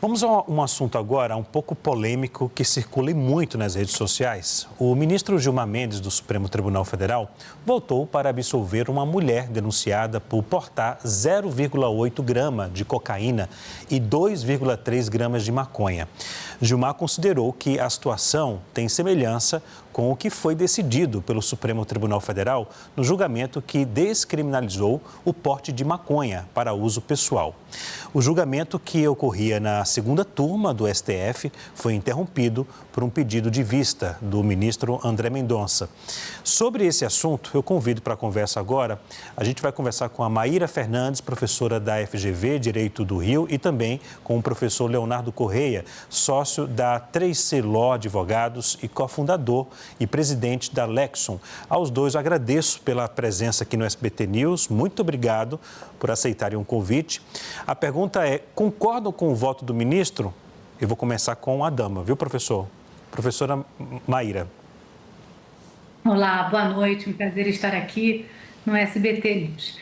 Vamos a um assunto agora um pouco polêmico que circula muito nas redes sociais. O ministro Gilmar Mendes, do Supremo Tribunal Federal, voltou para absolver uma mulher denunciada por portar 0,8 grama de cocaína e 2,3 gramas de maconha. Gilmar considerou que a situação tem semelhança com o que foi decidido pelo Supremo Tribunal Federal no julgamento que descriminalizou o porte de maconha para uso pessoal. O julgamento, que ocorria na segunda turma do STF, foi interrompido por um pedido de vista do ministro André Mendonça. Sobre esse assunto, eu convido para a conversa agora. A gente vai conversar com a Maíra Fernandes, professora da FGV, Direito do Rio, e também com o professor Leonardo Correia, sócio da 3C Law Advogados e cofundador e presidente da Lexon. Aos dois, eu agradeço pela presença aqui no SBT News. Muito obrigado por aceitarem um convite. A pergunta é: concordam com o voto do ministro? Eu vou começar com a dama, viu, professor? Professora Maíra. Olá, boa noite. Um prazer estar aqui no SBT News.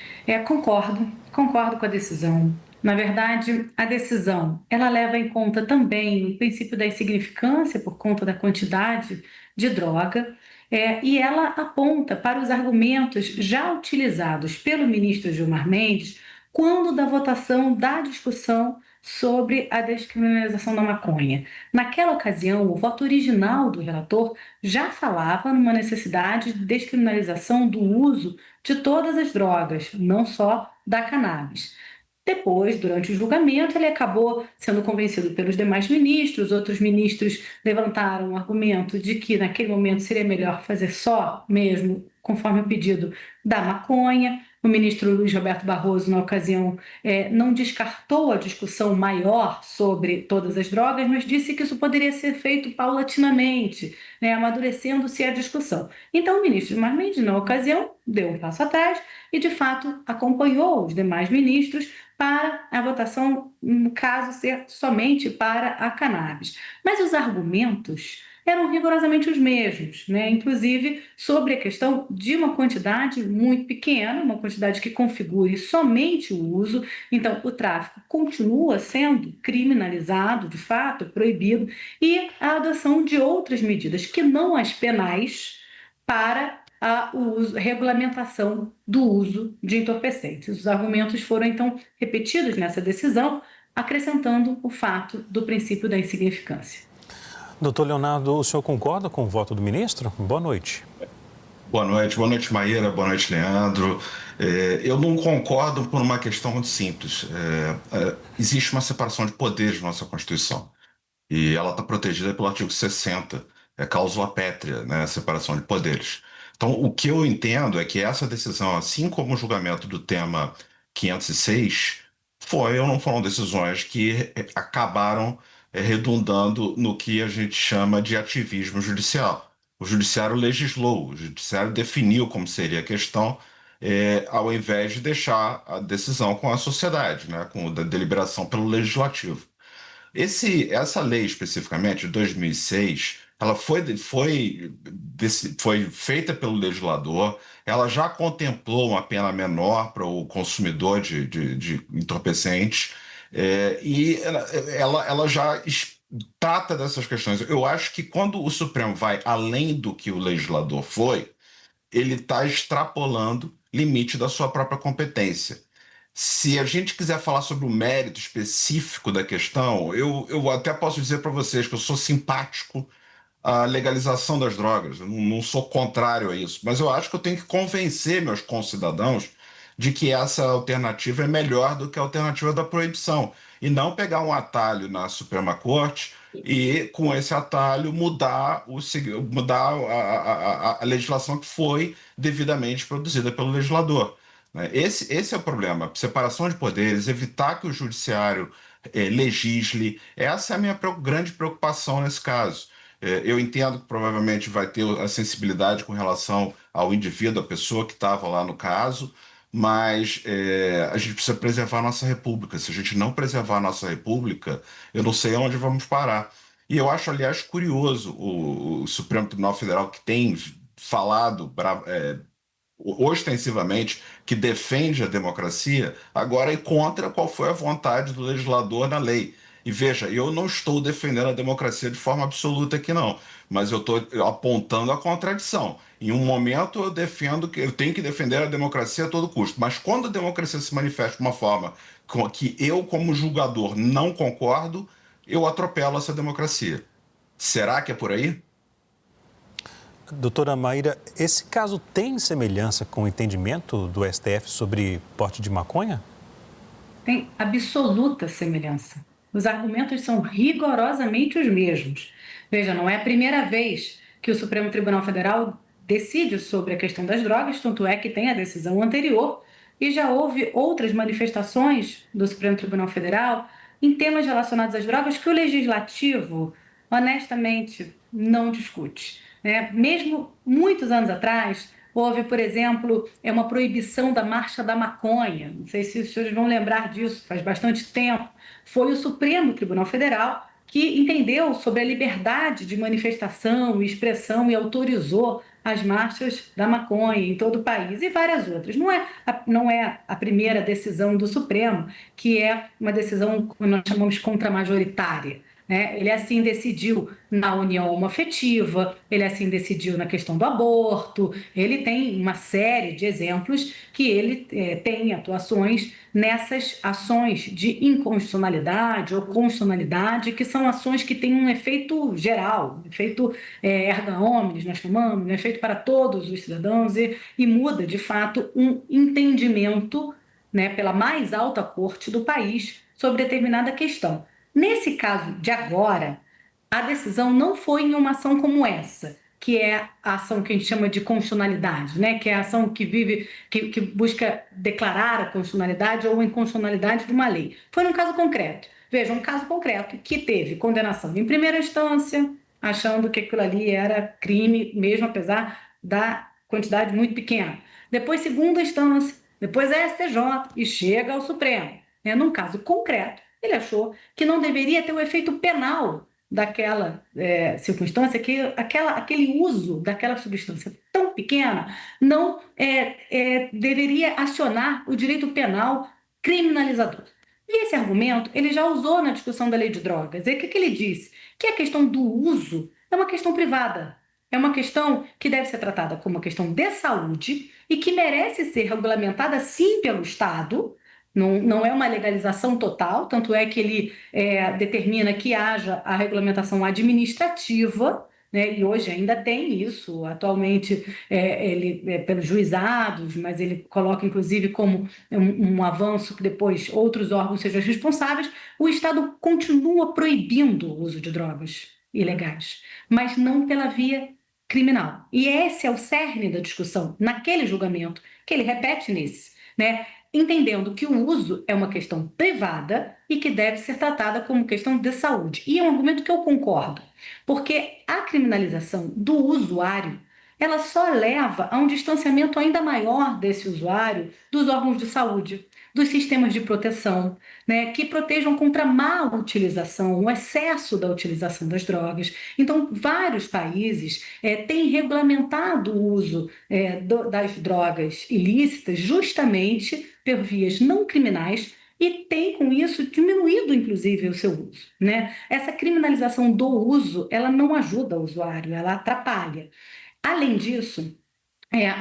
Concordo com a decisão. Na verdade, a decisão, ela leva em conta também o princípio da insignificância por conta da quantidade de droga, e ela aponta para os argumentos já utilizados pelo ministro Gilmar Mendes quando da votação da discussão sobre a descriminalização da maconha. Naquela ocasião, o voto original do relator já falava numa necessidade de descriminalização do uso de todas as drogas, não só da cannabis. Depois, durante o julgamento, ele acabou sendo convencido pelos demais ministros. Outros ministros levantaram o argumento de que, naquele momento, seria melhor fazer só mesmo, conforme o pedido da maconha. O ministro Luiz Roberto Barroso, na ocasião, não descartou a discussão maior sobre todas as drogas, mas disse que isso poderia ser feito paulatinamente, amadurecendo-se a discussão. Então, o ministro Gilmar Mendes, na ocasião, deu um passo atrás e, de fato, acompanhou os demais ministros para a votação, no caso, ser somente para a cannabis. Mas os argumentos eram rigorosamente os mesmos, inclusive sobre a questão de uma quantidade muito pequena, uma quantidade que configure somente o uso. Então, o tráfico continua sendo criminalizado, de fato, proibido, e a adoção de outras medidas que não as penais para a regulamentação do uso de entorpecentes. Os argumentos foram, então, repetidos nessa decisão, acrescentando o fato do princípio da insignificância. Doutor Leonardo, o senhor concorda com o voto do ministro? Boa noite. Boa noite, Maíra, boa noite, Leandro. Eu não concordo por uma questão muito simples. Existe uma separação de poderes na nossa Constituição e ela está protegida pelo artigo 60, cláusula pétrea, a separação de poderes. Então, o que eu entendo é que essa decisão, assim como o julgamento do tema 506, foi ou não foram decisões que acabaram redundando no que a gente chama de ativismo judicial. O judiciário legislou, o judiciário definiu como seria a questão, ao invés de deixar a decisão com a sociedade, com a deliberação pelo legislativo. Essa lei, especificamente, de 2006, ela foi feita pelo legislador, ela já contemplou uma pena menor para o consumidor de entorpecentes, e ela já trata dessas questões. Eu acho que quando o Supremo vai além do que o legislador foi, ele está extrapolando limite da sua própria competência. Se a gente quiser falar sobre o mérito específico da questão, eu até posso dizer para vocês que eu sou simpático à legalização das drogas, eu não sou contrário a isso, mas eu acho que eu tenho que convencer meus concidadãos de que essa alternativa é melhor do que a alternativa da proibição, e não pegar um atalho na Suprema Corte e, com esse atalho, mudar a legislação que foi devidamente produzida pelo legislador. Esse é o problema, separação de poderes, evitar que o judiciário legisle. Essa é a minha grande preocupação nesse caso. Eu entendo que provavelmente vai ter a sensibilidade com relação ao indivíduo, a pessoa que estava lá no caso, mas a gente precisa preservar a nossa república. Se a gente não preservar a nossa república, eu não sei onde vamos parar. E eu acho, aliás, curioso o Supremo Tribunal Federal, que tem falado ostensivamente que defende a democracia, agora é contra qual foi a vontade do legislador na lei. E veja, eu não estou defendendo a democracia de forma absoluta aqui, não, mas eu estou apontando a contradição. Em um momento eu defendo que eu tenho que defender a democracia a todo custo, mas quando a democracia se manifesta de uma forma que eu, como julgador, não concordo, eu atropelo essa democracia. Será que é por aí? Doutora Maíra, esse caso tem semelhança com o entendimento do STF sobre porte de maconha? Tem absoluta semelhança. Os argumentos são rigorosamente os mesmos. Veja, não é a primeira vez que o Supremo Tribunal Federal decide sobre a questão das drogas, tanto é que tem a decisão anterior e já houve outras manifestações do Supremo Tribunal Federal em temas relacionados às drogas que o legislativo, honestamente, não discute, né? Mesmo muitos anos atrás, houve, por exemplo, uma proibição da Marcha da Maconha. Não sei se os senhores vão lembrar disso, faz bastante tempo. Foi o Supremo Tribunal Federal que entendeu sobre a liberdade de manifestação e expressão e autorizou as marchas da maconha em todo o país e várias outras. Não é a primeira decisão do Supremo, que é uma decisão que nós chamamos contramajoritária, né? Ele assim decidiu na união homoafetiva, ele assim decidiu na questão do aborto, ele tem uma série de exemplos que ele tem atuações nessas ações de inconstitucionalidade ou constitucionalidade, que são ações que têm um efeito geral, um efeito erga omnes, nós chamamos, um efeito para todos os cidadãos e muda, de fato, um entendimento, né, pela mais alta corte do país sobre determinada questão. Nesse caso de agora, a decisão não foi em uma ação como essa, que é a ação que a gente chama de constitucionalidade, né? Que é a ação que busca declarar a constitucionalidade ou a inconstitucionalidade de uma lei. Foi num caso concreto. Veja, um caso concreto que teve condenação em primeira instância, achando que aquilo ali era crime, mesmo apesar da quantidade muito pequena. Depois, segunda instância, depois a STJ e chega ao Supremo. Num caso concreto, ele achou que não deveria ter o efeito penal daquela circunstância, que aquele uso daquela substância tão pequena não deveria acionar o direito penal criminalizador. E esse argumento ele já usou na discussão da lei de drogas. E o que ele disse? Que a questão do uso é uma questão privada. É uma questão que deve ser tratada como uma questão de saúde e que merece ser regulamentada, sim, pelo Estado. Não é uma legalização total, tanto é que ele determina que haja a regulamentação administrativa, né, e hoje ainda tem isso, atualmente ele pelos juizados, mas ele coloca inclusive como um avanço que depois outros órgãos sejam responsáveis. O Estado continua proibindo o uso de drogas ilegais, mas não pela via criminal. E esse é o cerne da discussão naquele julgamento, que ele repete nesse, né? Entendendo que o uso é uma questão privada e que deve ser tratada como questão de saúde. E é um argumento que eu concordo, porque a criminalização do usuário, ela só leva a um distanciamento ainda maior desse usuário dos órgãos de saúde, dos sistemas de proteção, né, que protejam contra a má utilização, o excesso da utilização das drogas. Então, vários países têm regulamentado o uso das drogas ilícitas justamente por vias não criminais e tem, com isso, diminuído, inclusive, o seu uso, né? Essa criminalização do uso, ela não ajuda o usuário, ela atrapalha. Além disso,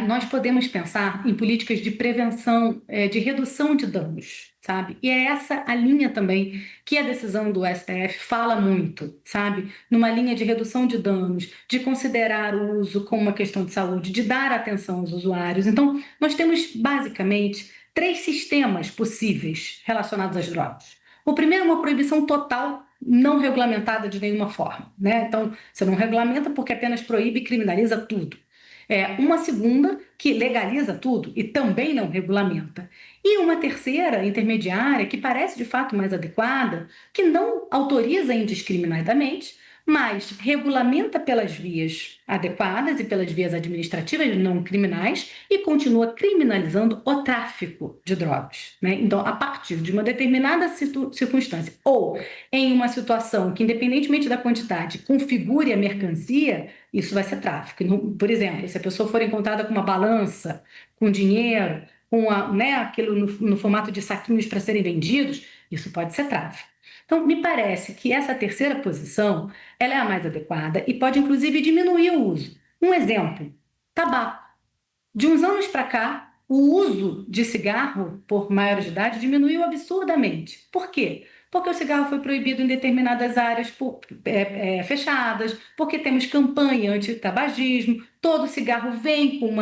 nós podemos pensar em políticas de prevenção, de redução de danos, sabe? E é essa a linha também que a decisão do STF fala muito, sabe? Numa linha de redução de danos, de considerar o uso como uma questão de saúde, de dar atenção aos usuários. Então, nós temos basicamente 3 sistemas possíveis relacionados às drogas. O primeiro é uma proibição total, não regulamentada de nenhuma forma, né? Então, você não regulamenta porque apenas proíbe e criminaliza tudo. Uma segunda, que legaliza tudo e também não regulamenta. E uma terceira, intermediária, que parece de fato mais adequada, que não autoriza indiscriminadamente, mas regulamenta pelas vias adequadas e pelas vias administrativas não criminais e continua criminalizando o tráfico de drogas, né? Então, a partir de uma determinada circunstância ou em uma situação que, independentemente da quantidade, configure a mercancia, isso vai ser tráfico. Por exemplo, se a pessoa for encontrada com uma balança, com dinheiro, com aquilo no formato de saquinhos para serem vendidos, isso pode ser tráfico. Então, me parece que essa terceira posição ela é a mais adequada e pode, inclusive, diminuir o uso. Um exemplo, tabaco. De uns anos para cá, o uso de cigarro por maiores de idade diminuiu absurdamente. Por quê? Porque o cigarro foi proibido em determinadas áreas fechadas, porque temos campanha anti-tabagismo, todo cigarro vem com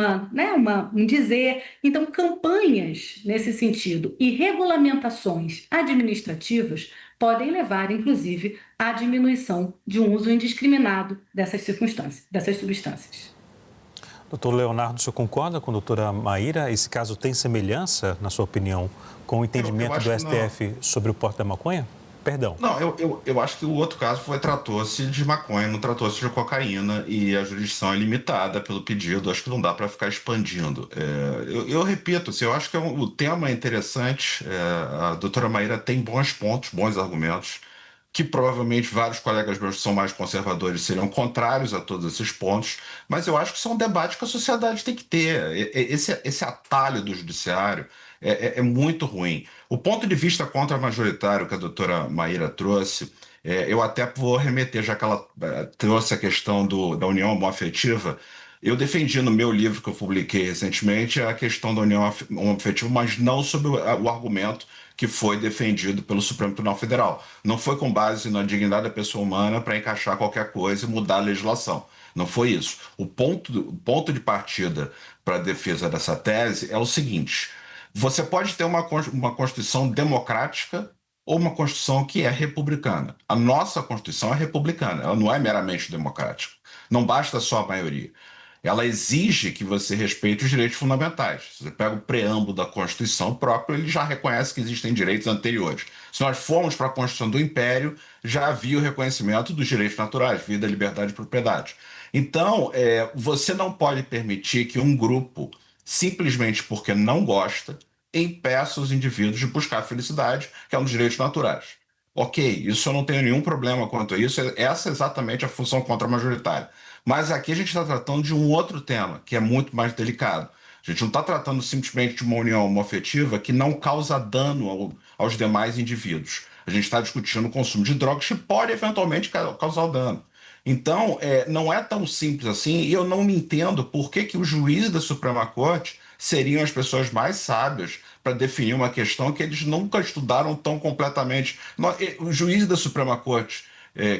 um dizer. Então, campanhas nesse sentido e regulamentações administrativas podem levar, inclusive, à diminuição de um uso indiscriminado dessas substâncias. Doutor Leonardo, o senhor concorda com a doutora Maíra? Esse caso tem semelhança, na sua opinião, com o entendimento do STF sobre o porte da maconha? Perdão. Não, eu acho que o outro caso tratou-se de maconha, não tratou-se de cocaína, e a jurisdição é limitada pelo pedido, acho que não dá para ficar expandindo. Eu repito, assim, eu acho que o tema é interessante, a doutora Maíra tem bons pontos, bons argumentos, que provavelmente vários colegas meus que são mais conservadores seriam contrários a todos esses pontos, mas eu acho que isso é um debate que a sociedade tem que ter. Esse atalho do judiciário é muito ruim. O ponto de vista contra-majoritário que a doutora Maíra trouxe, eu até vou remeter, já que ela trouxe a questão da união homoafetiva. Eu defendi no meu livro que eu publiquei recentemente a questão da união homoafetiva, mas não sob o argumento que foi defendido pelo Supremo Tribunal Federal. Não foi com base na dignidade da pessoa humana para encaixar qualquer coisa e mudar a legislação. Não foi isso. O ponto de partida para a defesa dessa tese é o seguinte: você pode ter uma Constituição democrática ou uma Constituição que é republicana. A nossa Constituição é republicana, ela não é meramente democrática. Não basta só a maioria. Ela exige que você respeite os direitos fundamentais. Você pega o preâmbulo da Constituição próprio, ele já reconhece que existem direitos anteriores. Se nós formos para a Constituição do Império, já havia o reconhecimento dos direitos naturais, vida, liberdade e propriedade. Então, você não pode permitir que um grupo, simplesmente porque não gosta, impeça os indivíduos de buscar a felicidade, que é um dos direitos naturais. Ok, isso eu não tenho nenhum problema quanto a isso, essa é exatamente a função contra-majoritária. Mas aqui a gente está tratando de um outro tema, que é muito mais delicado. A gente não está tratando simplesmente de uma união homoafetiva que não causa dano aos demais indivíduos. A gente está discutindo o consumo de drogas que pode eventualmente causar dano. Então, não é tão simples assim, e eu não me entendo por que os juízes da Suprema Corte seriam as pessoas mais sábias para definir uma questão que eles nunca estudaram tão completamente. Os juízes da Suprema Corte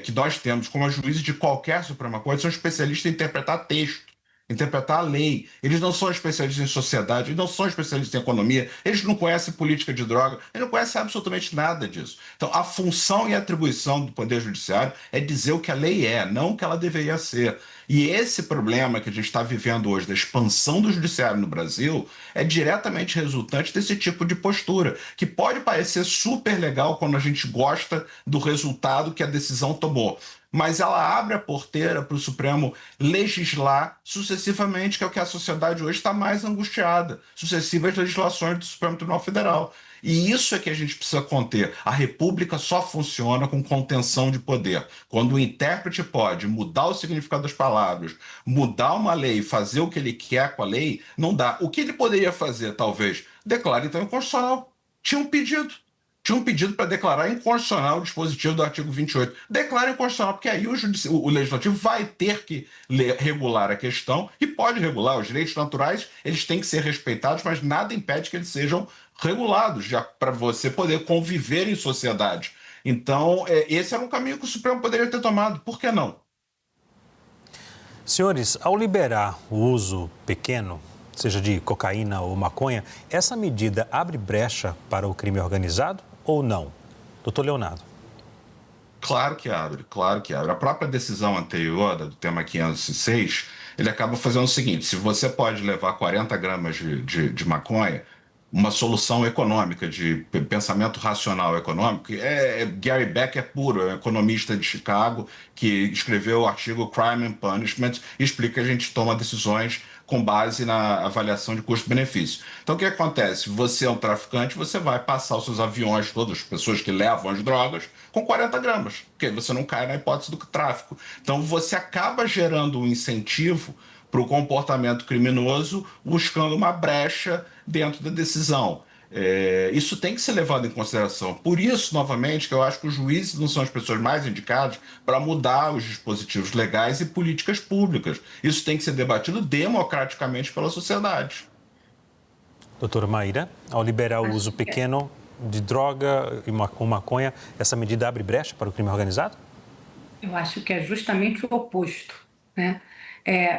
que nós temos, como os juízes de qualquer Suprema Corte, são especialistas em interpretar texto, interpretar a lei. Eles não são especialistas em sociedade, eles não são especialistas em economia, eles não conhecem política de droga, eles não conhecem absolutamente nada disso. Então, a função e a atribuição do Poder Judiciário é dizer o que a lei é, não o que ela deveria ser. E esse problema que a gente está vivendo hoje, da expansão do judiciário no Brasil, é diretamente resultante desse tipo de postura, que pode parecer super legal quando a gente gosta do resultado que a decisão tomou, mas ela abre a porteira para o Supremo legislar sucessivamente, que é o que a sociedade hoje está mais angustiada, sucessivas legislações do Supremo Tribunal Federal. E isso é que a gente precisa conter. A República só funciona com contenção de poder. Quando o intérprete pode mudar o significado das palavras, mudar uma lei, fazer o que ele quer com a lei, não dá. O que ele poderia fazer, talvez? Declara então inconstitucional. Tinha um pedido para declarar inconstitucional o dispositivo do artigo 28. Declara inconstitucional, porque aí o Legislativo vai ter que regular a questão, e pode regular. Os direitos naturais, eles têm que ser respeitados, mas nada impede que eles sejam regulados, já para você poder conviver em sociedade. Então, esse era um caminho que o Supremo poderia ter tomado. Por que não? Senhores, ao liberar o uso pequeno, seja de cocaína ou maconha, essa medida abre brecha para o crime organizado ou não? Doutor Leonardo. Claro que abre, claro que abre. A própria decisão anterior, do tema 506, ele acaba fazendo o seguinte: se você pode levar 40 gramas de maconha, uma solução econômica, de pensamento racional econômico, Gary Becker puro, é um economista de Chicago, que escreveu o artigo Crime and Punishment, e explica que a gente toma decisões com base na avaliação de custo-benefício. Então, o que acontece? Você é um traficante, você vai passar os seus aviões, todas as pessoas que levam as drogas, com 40 gramas, porque você não cai na hipótese do tráfico. Então, você acaba gerando um incentivo para o comportamento criminoso, buscando uma brecha dentro da decisão. Isso tem que ser levado em consideração. Por isso, novamente, que eu acho que os juízes não são as pessoas mais indicadas para mudar os dispositivos legais e políticas públicas. Isso tem que ser debatido democraticamente pela sociedade. Doutora Maíra, ao liberar o uso pequeno de droga ou maconha, essa medida abre brecha para o crime organizado? Eu acho que é justamente o oposto, né?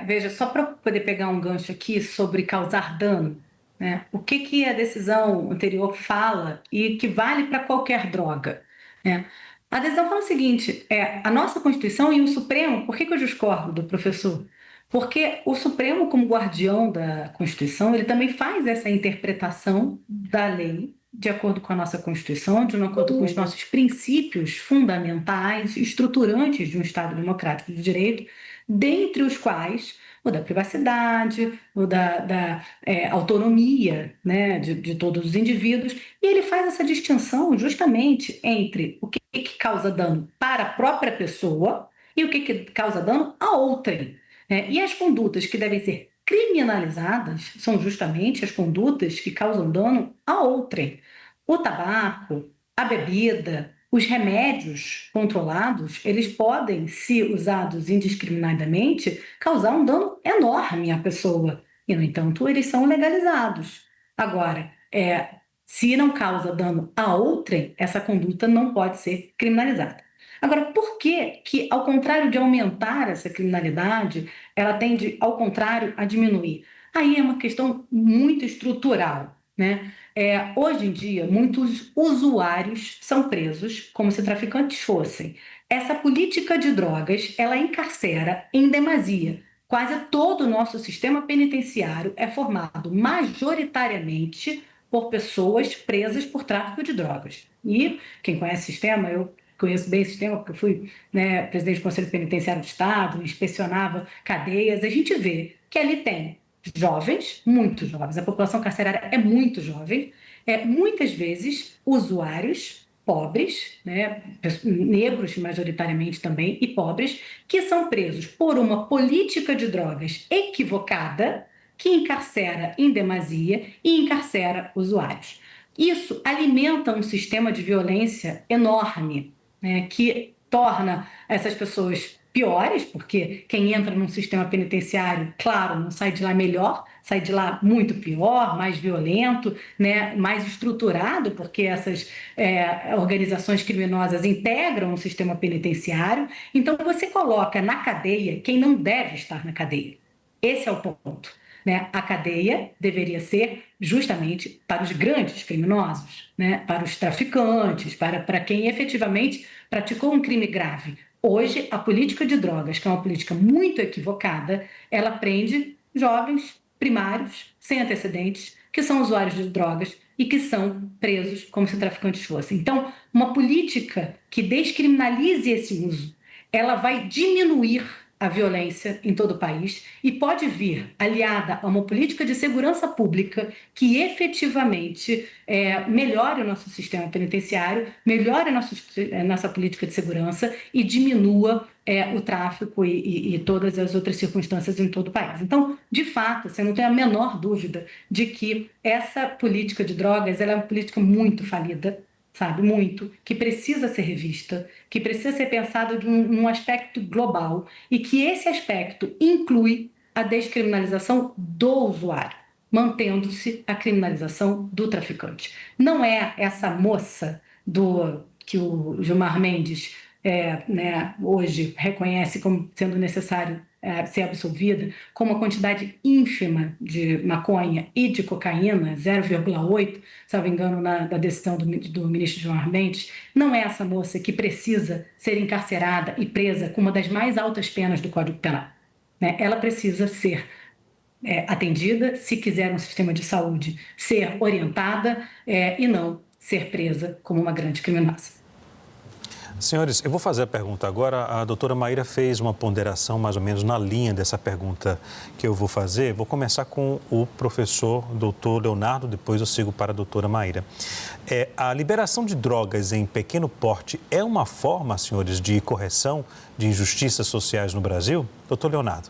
Veja, só para poder pegar um gancho aqui sobre causar dano, né? O que a decisão anterior fala e que vale para qualquer droga, né? A decisão fala o seguinte, a nossa Constituição e o Supremo, por que eu discordo do professor? Porque o Supremo, como guardião da Constituição, ele também faz essa interpretação da lei de acordo com a nossa Constituição, de acordo com os nossos princípios fundamentais, estruturantes de um Estado democrático de direito, dentre os quais o da privacidade, o da autonomia, né, de todos os indivíduos, e ele faz essa distinção justamente entre o que causa dano para a própria pessoa e o que causa dano a outrem. E as condutas que devem ser criminalizadas são justamente as condutas que causam dano a outrem. O tabaco, a bebida, os remédios controlados, eles podem, se usados indiscriminadamente, causar um dano enorme à pessoa. E, no entanto, eles são legalizados. Agora, se não causa dano a outrem, essa conduta não pode ser criminalizada. Agora, por que, ao contrário de aumentar essa criminalidade, ela tende, ao contrário, a diminuir? Aí é uma questão muito estrutural, né? Hoje em dia, muitos usuários são presos como se traficantes fossem. Essa política de drogas, ela encarcera em demasia. Quase todo o nosso sistema penitenciário é formado majoritariamente por pessoas presas por tráfico de drogas. E quem conhece o sistema, eu conheço bem esse sistema, porque eu fui, presidente do Conselho Penitenciário do Estado, inspecionava cadeias, a gente vê que ali tem jovens, muito jovens, a população carcerária é muito jovem, muitas vezes usuários pobres, negros majoritariamente também, e pobres, que são presos por uma política de drogas equivocada, que encarcera em demasia e encarcera usuários. Isso alimenta um sistema de violência enorme, que torna essas pessoas piores, porque quem entra num sistema penitenciário, claro, não sai de lá melhor, sai de lá muito pior, mais violento, mais estruturado, porque essas organizações criminosas integram o sistema penitenciário. Então, você coloca na cadeia quem não deve estar na cadeia. Esse é o ponto. A cadeia deveria ser justamente para os grandes criminosos, para os traficantes, para quem efetivamente praticou um crime grave. Hoje, a política de drogas, que é uma política muito equivocada, ela prende jovens primários, sem antecedentes, que são usuários de drogas e que são presos como se traficantes fossem. Então, uma política que descriminalize esse uso, ela vai diminuir a violência em todo o país e pode vir aliada a uma política de segurança pública que efetivamente melhore o nosso sistema penitenciário, melhore a nossa política de segurança e diminua o tráfico e todas as outras circunstâncias em todo o país. Então, de fato, você não tem a menor dúvida de que essa política de drogas ela é uma política muito falida, sabe, muito, que precisa ser revista, que precisa ser pensado num aspecto global e que esse aspecto inclui a descriminalização do usuário, mantendo-se a criminalização do traficante. Não é essa moça que o Gilmar Mendes hoje reconhece como sendo necessário ser absolvida, com uma quantidade ínfima de maconha e de cocaína, 0,8, se não me engano, da decisão do ministro Gilmar Mendes, não é essa moça que precisa ser encarcerada e presa com uma das mais altas penas do Código Penal. Ela precisa ser atendida, se quiser um sistema de saúde, ser orientada e não ser presa como uma grande criminosa. Senhores, eu vou fazer a pergunta agora. A doutora Maíra fez uma ponderação mais ou menos na linha dessa pergunta que eu vou fazer. Vou começar com o professor doutor Leonardo, depois eu sigo para a doutora Maíra. A liberação de drogas em pequeno porte é uma forma, senhores, de correção de injustiças sociais no Brasil? Doutor Leonardo.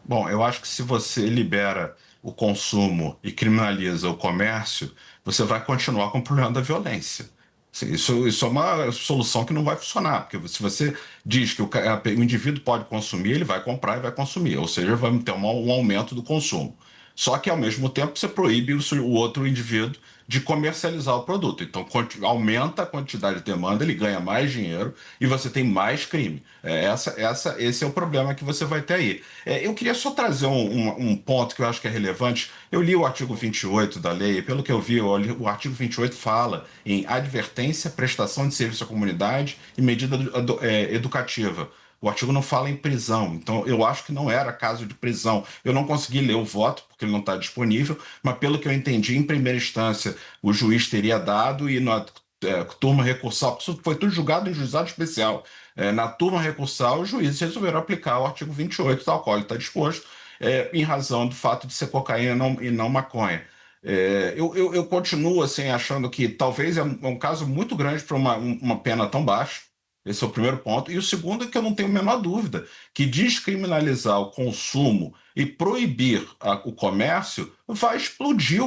Bom, eu acho que se você libera o consumo e criminaliza o comércio, você vai continuar com o problema da violência. Assim, isso é uma solução que não vai funcionar, porque se você diz que o indivíduo pode consumir, ele vai comprar e vai consumir, ou seja, vai ter um aumento do consumo. Só que, ao mesmo tempo, você proíbe o outro indivíduo de comercializar o produto. Então, aumenta a quantidade de demanda, ele ganha mais dinheiro e você tem mais crime. Esse é o problema que você vai ter aí. Eu queria só trazer um ponto que eu acho que é relevante. Eu li o artigo 28 da lei, e pelo que eu vi, o artigo 28 fala em advertência, prestação de serviço à comunidade e medida educativa. O artigo não fala em prisão, então eu acho que não era caso de prisão. Eu não consegui ler o voto, porque ele não está disponível, mas pelo que eu entendi, em primeira instância, o juiz teria dado e na turma recursal, isso foi tudo julgado em juizado especial. Na turma recursal, os juízes resolveram aplicar o artigo 28, tal qual ele está disposto, em razão do fato de ser cocaína e não maconha. Eu continuo assim, achando que talvez é um caso muito grande para uma pena tão baixa. Esse é o primeiro ponto. E o segundo é que eu não tenho a menor dúvida que descriminalizar o consumo e proibir o comércio vai explodir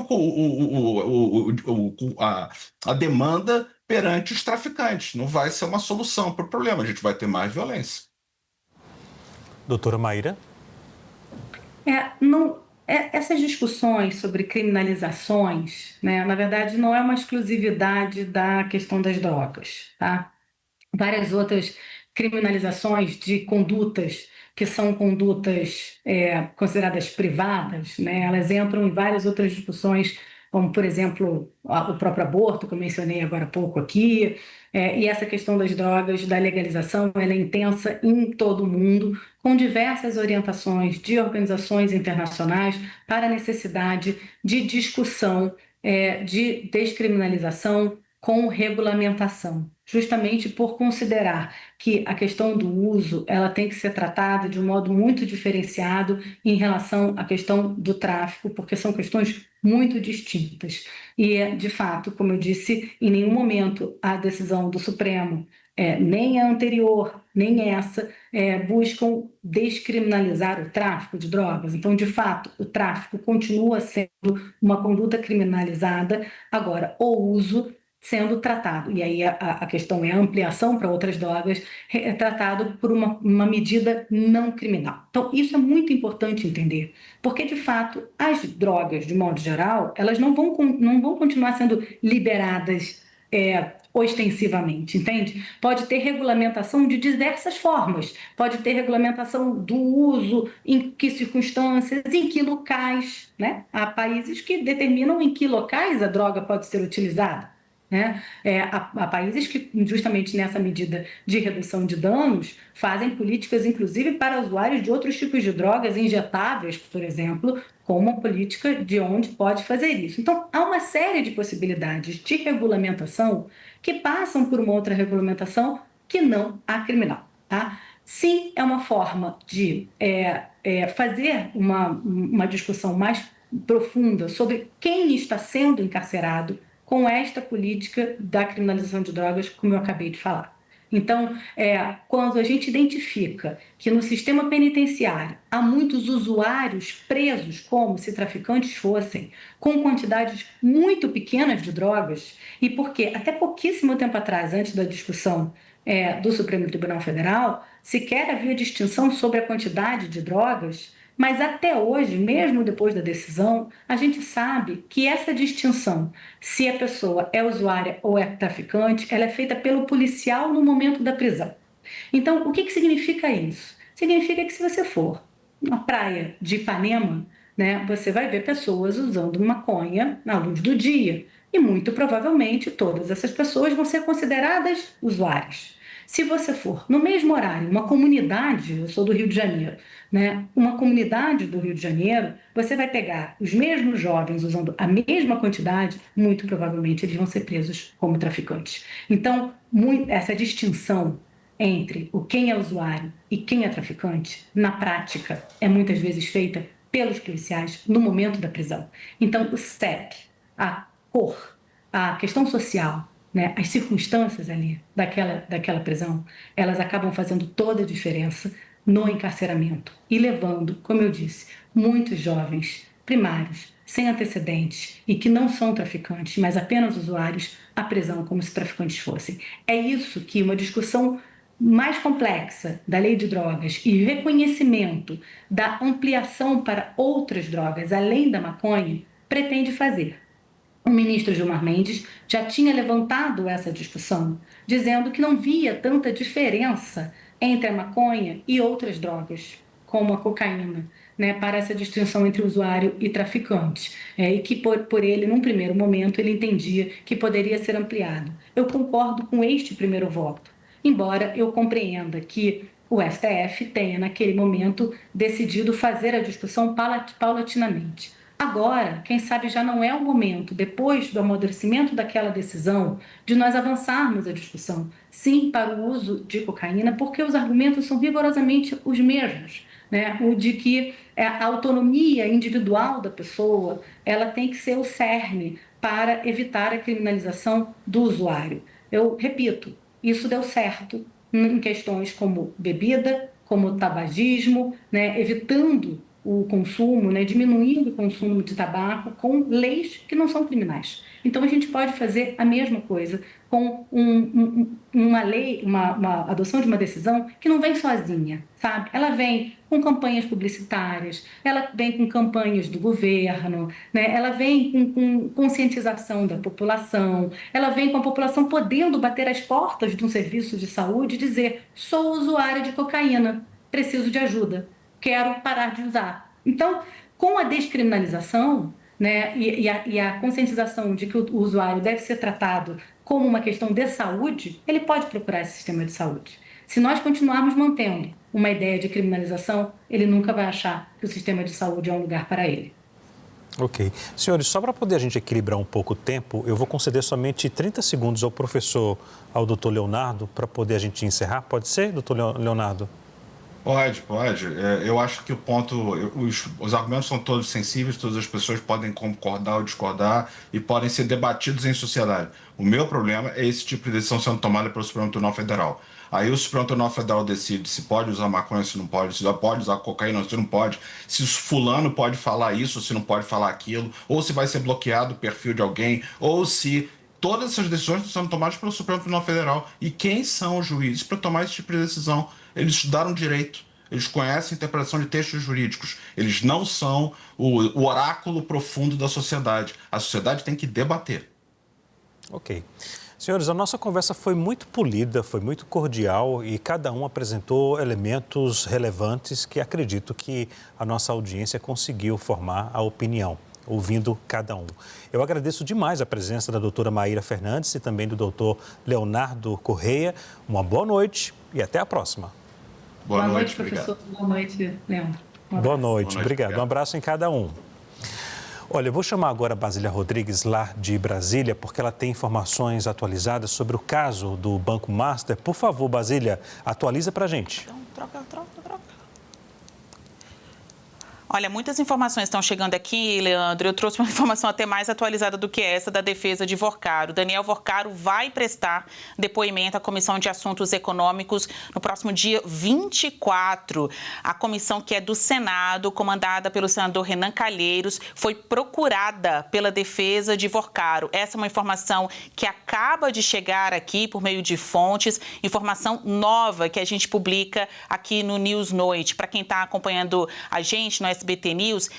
a demanda perante os traficantes. Não vai ser uma solução para o problema. A gente vai ter mais violência. Doutora Maíra? Essas discussões sobre criminalizações, né, na verdade, não é uma exclusividade da questão das drogas, tá? Várias outras criminalizações de condutas que são condutas consideradas privadas, né? Elas entram em várias outras discussões, como, por exemplo, o próprio aborto, que eu mencionei agora há pouco aqui, e essa questão das drogas, da legalização, ela é intensa em todo o mundo, com diversas orientações de organizações internacionais para a necessidade de discussão, de descriminalização com regulamentação, justamente por considerar que a questão do uso ela tem que ser tratada de um modo muito diferenciado em relação à questão do tráfico, porque são questões muito distintas. E, de fato, como eu disse, em nenhum momento a decisão do Supremo, nem a anterior, nem essa, buscam descriminalizar o tráfico de drogas. Então, de fato, o tráfico continua sendo uma conduta criminalizada, agora, o uso sendo tratado, e aí a questão é a ampliação para outras drogas, é tratado por uma medida não criminal. Então, isso é muito importante entender, porque, de fato, as drogas, de modo geral, elas não vão continuar sendo liberadas ostensivamente, entende? Pode ter regulamentação de diversas formas, pode ter regulamentação do uso, em que circunstâncias, em que locais, né? Há países que determinam em que locais a droga pode ser utilizada. Né? Há países que, justamente nessa medida de redução de danos, fazem políticas, inclusive, para usuários de outros tipos de drogas injetáveis, por exemplo, com uma política de onde pode fazer isso. Então, há uma série de possibilidades de regulamentação que passam por uma outra regulamentação que não a criminal. Tá? Sim, é uma forma de fazer uma discussão mais profunda sobre quem está sendo encarcerado com esta política da criminalização de drogas, como eu acabei de falar. Então, quando a gente identifica que no sistema penitenciário há muitos usuários presos como se traficantes fossem, com quantidades muito pequenas de drogas, e porque até pouquíssimo tempo atrás, antes da discussão do Supremo Tribunal Federal, sequer havia distinção sobre a quantidade de drogas, mas até hoje, mesmo depois da decisão, a gente sabe que essa distinção, se a pessoa é usuária ou é traficante, ela é feita pelo policial no momento da prisão. Então, o que significa isso? Significa que se você for na praia de Ipanema, né, você vai ver pessoas usando maconha na luz do dia. E muito provavelmente todas essas pessoas vão ser consideradas usuárias. Se você for no mesmo horário, uma comunidade, eu sou do Rio de Janeiro, né? Uma comunidade do Rio de Janeiro, você vai pegar os mesmos jovens usando a mesma quantidade, muito provavelmente eles vão ser presos como traficantes. Então, essa distinção entre quem é usuário e quem é traficante, na prática, é muitas vezes feita pelos policiais no momento da prisão. Então, o CEP, a cor, a questão social, né, as circunstâncias ali daquela prisão, elas acabam fazendo toda a diferença no encarceramento e levando, como eu disse, muitos jovens primários, sem antecedentes e que não são traficantes, mas apenas usuários, à prisão como se traficantes fossem. É isso que uma discussão mais complexa da lei de drogas e reconhecimento da ampliação para outras drogas, além da maconha, pretende fazer. O ministro Gilmar Mendes já tinha levantado essa discussão, dizendo que não via tanta diferença entre a maconha e outras drogas, como a cocaína, né, para essa distinção entre usuário e traficante, e que por ele, num primeiro momento, ele entendia que poderia ser ampliado. Eu concordo com este primeiro voto, embora eu compreenda que o STF tenha, naquele momento, decidido fazer a discussão paulatinamente. Agora, quem sabe já não é o momento, depois do amadurecimento daquela decisão, de nós avançarmos a discussão, sim, para o uso de cocaína, porque os argumentos são rigorosamente os mesmos, né? O de que a autonomia individual da pessoa, ela tem que ser o cerne para evitar a criminalização do usuário. Eu repito, isso deu certo em questões como bebida, como tabagismo, né? Evitando o consumo, né, diminuindo o consumo de tabaco com leis que não são criminais. Então, a gente pode fazer a mesma coisa com uma lei, uma adoção de uma decisão que não vem sozinha, sabe? Ela vem com campanhas publicitárias, ela vem com campanhas do governo, né? Ela vem com conscientização da população, ela vem com a população podendo bater as portas de um serviço de saúde e dizer: sou usuária de cocaína, preciso de ajuda, quero parar de usar. Então, com a descriminalização, né, e a conscientização de que o usuário deve ser tratado como uma questão de saúde, ele pode procurar esse sistema de saúde. Se nós continuarmos mantendo uma ideia de criminalização, ele nunca vai achar que o sistema de saúde é um lugar para ele. Ok. Senhores, só para poder a gente equilibrar um pouco o tempo, eu vou conceder somente 30 segundos ao doutor Leonardo, para poder a gente encerrar. Pode ser, doutor Leonardo? Pode. Eu acho que o ponto, os argumentos são todos sensíveis, todas as pessoas podem concordar ou discordar e podem ser debatidos em sociedade. O meu problema é esse tipo de decisão sendo tomada pelo Supremo Tribunal Federal. Aí o Supremo Tribunal Federal decide se pode usar maconha, se não pode, se pode usar cocaína, se não pode, se fulano pode falar isso, se não pode falar aquilo, ou se vai ser bloqueado o perfil de alguém, ou se... Todas essas decisões estão sendo tomadas pelo Supremo Tribunal Federal. E quem são os juízes para tomar esse tipo de decisão? Eles estudaram direito, eles conhecem a interpretação de textos jurídicos. Eles não são o oráculo profundo da sociedade. A sociedade tem que debater. Ok. Senhores, a nossa conversa foi muito polida, foi muito cordial e cada um apresentou elementos relevantes que acredito que a nossa audiência conseguiu formar a opinião, ouvindo cada um. Eu agradeço demais a presença da doutora Maíra Fernandes e também do doutor Leonardo Correia. Uma boa noite e até a próxima. Boa noite, professor. Boa noite, Leandro. Boa noite, obrigado. Um abraço em cada um. Olha, eu vou chamar agora a Basília Rodrigues, lá de Brasília, porque ela tem informações atualizadas sobre o caso do Banco Master. Por favor, Basília, atualiza pra gente. Então, troca. Olha, muitas informações estão chegando aqui, Leandro. Eu trouxe uma informação até mais atualizada do que essa da defesa de Vorcaro. Daniel Vorcaro vai prestar depoimento à Comissão de Assuntos Econômicos no próximo dia 24. A comissão, que é do Senado, comandada pelo senador Renan Calheiros, foi procurada pela defesa de Vorcaro. Essa é uma informação que acaba de chegar aqui por meio de fontes, informação nova que a gente publica aqui no News Noite. Para quem está acompanhando a gente no SBT News,